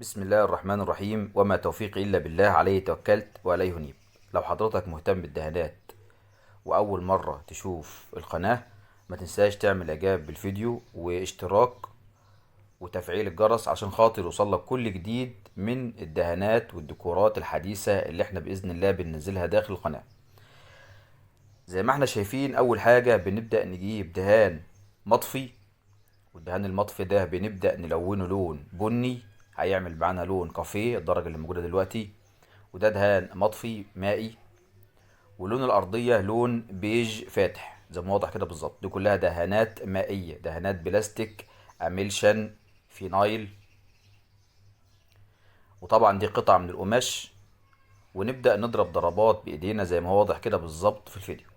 بسم الله الرحمن الرحيم، وما توفيقي إلا بالله، عليه توكلت وعليه أنيب. لو حضرتك مهتم بالدهانات وأول مرة تشوف القناة، ما تنساش تعمل إعجاب بالفيديو واشتراك وتفعيل الجرس عشان خاطر يوصلك كل جديد من الدهانات والديكورات الحديثة اللي احنا بإذن الله بننزلها داخل القناة. زي ما احنا شايفين، أول حاجة بنبدأ نجيب دهان مطفي، والدهان المطفي ده بنبدأ نلونه لون بني، هيعمل معانا لون كافيه الدرجة اللي موجودة دلوقتي. وده دهان مطفي مائي، ولون الأرضية لون بيج فاتح زي ما واضح كده بالظبط. دي كلها دهانات مائية، دهانات بلاستيك، اميلشن، فينايل. وطبعا دي قطع من القماش، ونبدأ نضرب ضربات بإيدينا زي ما هو واضح كده بالظبط في الفيديو.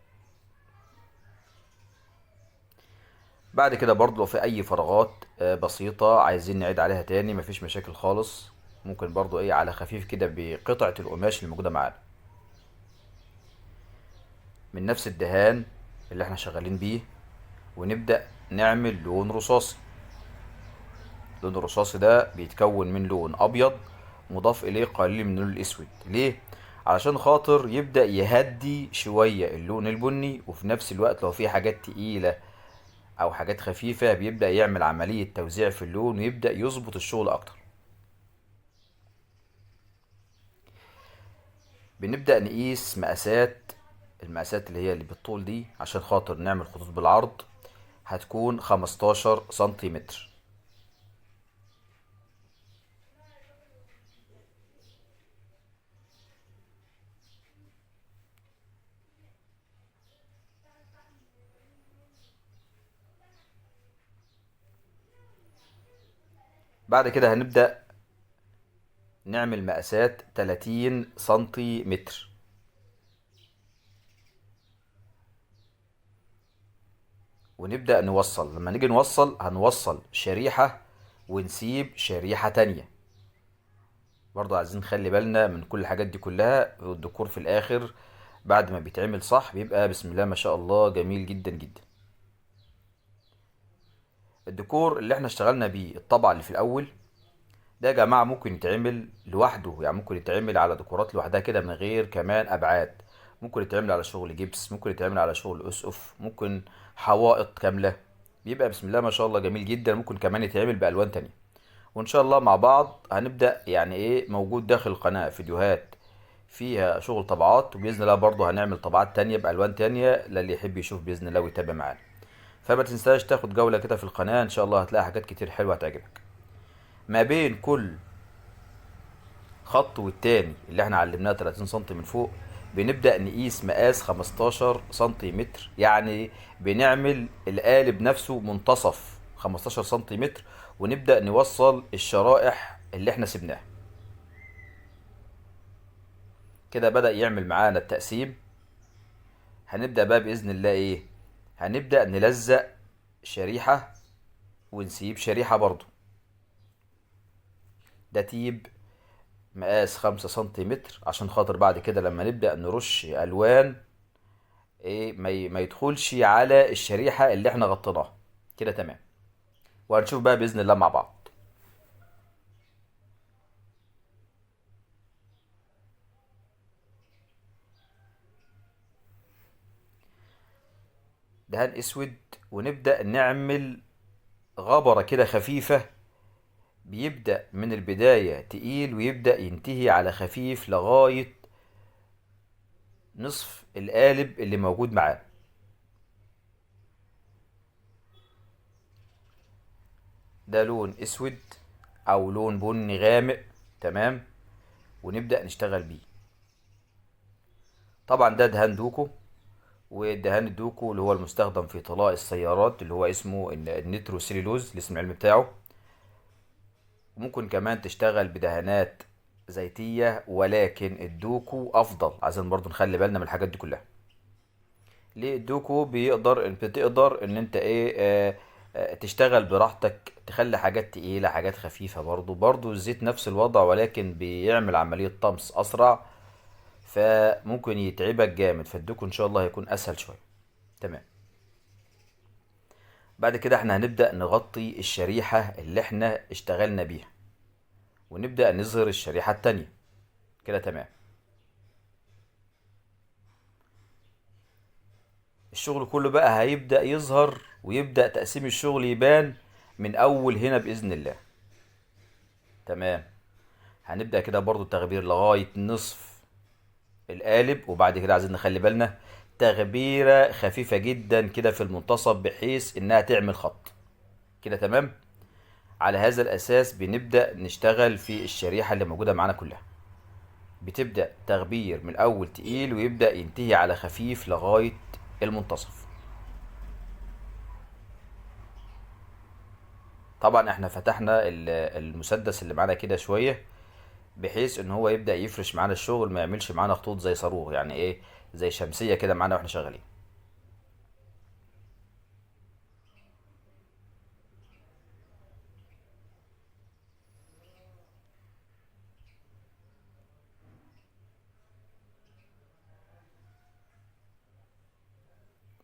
بعد كده برضو لو في أي فراغات بسيطة عايزين نعيد عليها تاني، مفيش مشاكل خالص. ممكن برضو على خفيف كده بقطعة القماش اللي موجودة معانا من نفس الدهان اللي احنا شغالين بيه، ونبدأ نعمل لون رصاصي. اللون الرصاصي ده بيتكون من لون ابيض مضاف اليه قليل من اللون الاسود. ليه؟ علشان خاطر يبدأ يهدي شوية اللون البني، وفي نفس الوقت لو في حاجات تقيلة او حاجات خفيفة بيبدأ يعمل عملية توزيع في اللون ويبدأ يظبط الشغل اكتر. بنبدأ نقيس مقاسات، المقاسات اللي هي اللي بالطول دي عشان خاطر نعمل خطوط بالعرض، هتكون 15 سنتيمتر. بعد كده هنبدأ نعمل مقاسات 30 سنتيمتر. ونبدأ نوصل، لما نيجي نوصل هنوصل شريحة ونسيب شريحة تانية. برضو عايزين نخلي بالنا من كل الحاجات دي كلها، والديكور في الآخر بعد ما بيتعمل صح بيبقى بسم الله ما شاء الله جميل جدا جدا. الديكور اللي احنا اشتغلنا بيه الطبعة اللي في الأول ده يا جماعة ممكن يتعمل لوحده، يعني ممكن يتعمل على ديكورات لوحدها كده من غير كمان أبعاد. ممكن يتعمل على شغل جبس، ممكن يتعمل على شغل أسقف، ممكن حوائط كاملة. بيبقى بسم الله ما شاء الله جميل جدا. ممكن كمان يتعمل بألوان تانية. وإن شاء الله مع بعض هنبدأ موجود داخل القناة فيديوهات فيها شغل طبعات، وبإذن الله برضه هنعمل طبعات تانية بألوان تانية للي يحب يشوف بإذن الله ويتابع معانا. فما تنساش تاخد جولة كده في القناة، إن شاء الله هتلاقي حاجات كتير حلوة هتعجبك. ما بين كل خط والتاني اللي احنا علمناه 30 سم من فوق، بنبدأ نقيس مقاس 15 سنتيمتر، يعني بنعمل القالب نفسه منتصف 15 سنتيمتر، ونبدأ نوصل الشرائح اللي احنا سبناها. كده بدأ يعمل معانا التقسيم. هنبدأ بقى بإذن الله هنبدأ نلزق شريحة ونسيب شريحة برضو. ده تيب مقاس 5 سنتيمتر، عشان خاطر بعد كده لما نبدأ نرش ألوان ما يدخلش على الشريحة اللي احنا غطيناها. كده تمام. وهنشوف بقى بإذن الله مع بعض. دهان اسود، ونبدأ نعمل غبرة كده خفيفة. بيبدأ من البداية تقيل ويبدأ ينتهي على خفيف لغاية نصف القالب اللي موجود معاه. ده لون اسود او لون بني غامق. تمام. ونبدأ نشتغل بيه. طبعا ده دهان دوكو، ودهان الدوكو اللي هو المستخدم في طلاء السيارات اللي هو اسمه النيترو سيلولوز، الاسم العلمي بتاعه. وممكن كمان تشتغل بدهانات زيتية، ولكن الدوكو افضل. عايزين برضو نخلي بالنا من الحاجات دي كلها. ليه؟ الدوكو بتقدر ان انت تشتغل براحتك، تخلي حاجات تقيلة حاجات خفيفة. برضو الزيت نفس الوضع، ولكن بيعمل عملية طمس اسرع، فممكن يتعبك جامد. فالدوكو ان شاء الله هيكون اسهل شوية. تمام. بعد كده احنا هنبدأ نغطي الشريحة اللي احنا اشتغلنا بيها، ونبدأ نظهر الشريحة التانية. كده تمام. الشغل كله بقى هيبدأ يظهر ويبدأ تقسيم الشغل يبان من أول هنا بإذن الله. تمام. هنبدأ كده برضو التغبير لغاية نصف القالب، وبعد كده عايزين نخلي بالنا تغبيرة خفيفة جدا كده في المنتصف بحيث انها تعمل خط. كده تمام. على هذا الاساس بنبدأ نشتغل في الشريحة اللي موجودة معانا كلها. بتبدأ تغبير من الاول تقيل ويبدأ ينتهي على خفيف لغاية المنتصف. طبعا احنا فتحنا المسدس اللي معانا كده شوية بحيث ان هو يبدأ يفرش معانا الشغل، ما يعملش معانا خطوط زي صاروخ، يعني ايه، زي شمسية كده معانا واحنا شغالين.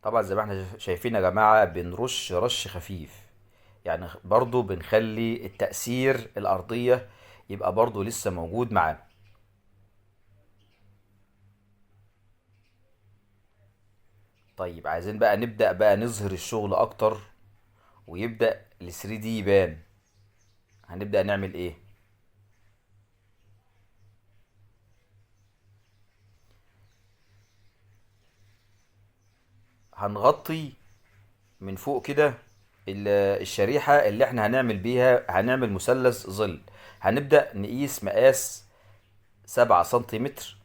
طبعا زي ما احنا شايفين يا جماعة بنرش رش خفيف، يعني برضو بنخلي التأثير الأرضية يبقى برضو لسه موجود معانا. طيب عايزين بقى نبدأ بقى نظهر الشغل أكتر ويبدأ ال 3 دي يبان. هنبدأ نعمل ايه؟ هنغطي من فوق كده الشريحة اللي احنا هنعمل بيها، هنعمل مثلث ظل. هنبدأ نقيس مقاس 7 سنتيمتر.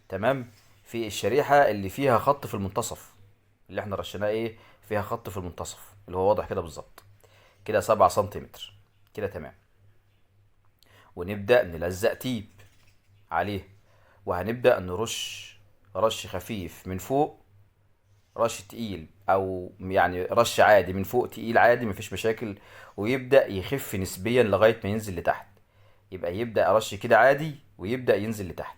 تمام. في الشريحة اللي فيها خط في المنتصف، اللي احنا رشيناه ايه، فيها خط في المنتصف اللي هو واضح كده بالظبط. كده 7 سنتيمتر. كده تمام. ونبدأ نلزق تيب عليه، وهنبدأ نرش رش خفيف من فوق، رش تقيل او يعني رش عادي من فوق تقيل عادي مفيش مشاكل، ويبدأ يخف نسبيا لغاية ما ينزل لتحت. يبقى يبدأ رش كده عادي ويبدأ ينزل لتحت.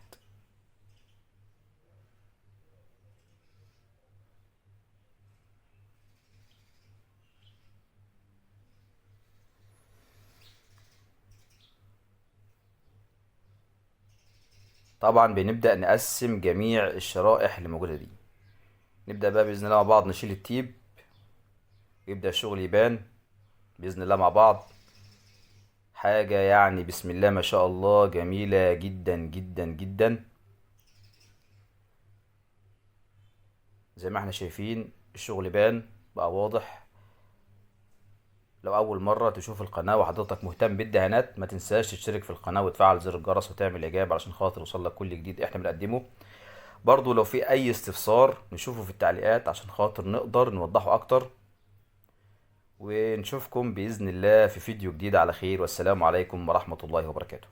طبعا بنبدأ نقسم جميع الشرائح اللي موجودة دي. نبدأ بقى بإذن الله مع بعض نشيل التيب، يبدأ الشغل يبان بإذن الله مع بعض. حاجة يعني بسم الله ما شاء الله جميلة جدا جدا جدا. زي ما احنا شايفين الشغل بان بقى واضح. لو أول مرة تشوف القناة وحضرتك مهتم بالدهانات، ما تنساش تشترك في القناة وتفعل زر الجرس وتعمل إعجاب علشان خاطر يوصلك كل جديد احنا بنقدمه. برضو لو في أي استفسار نشوفه في التعليقات عشان خاطر نقدر نوضحه أكتر. ونشوفكم بإذن الله في فيديو جديد على خير، والسلام عليكم ورحمة الله وبركاته.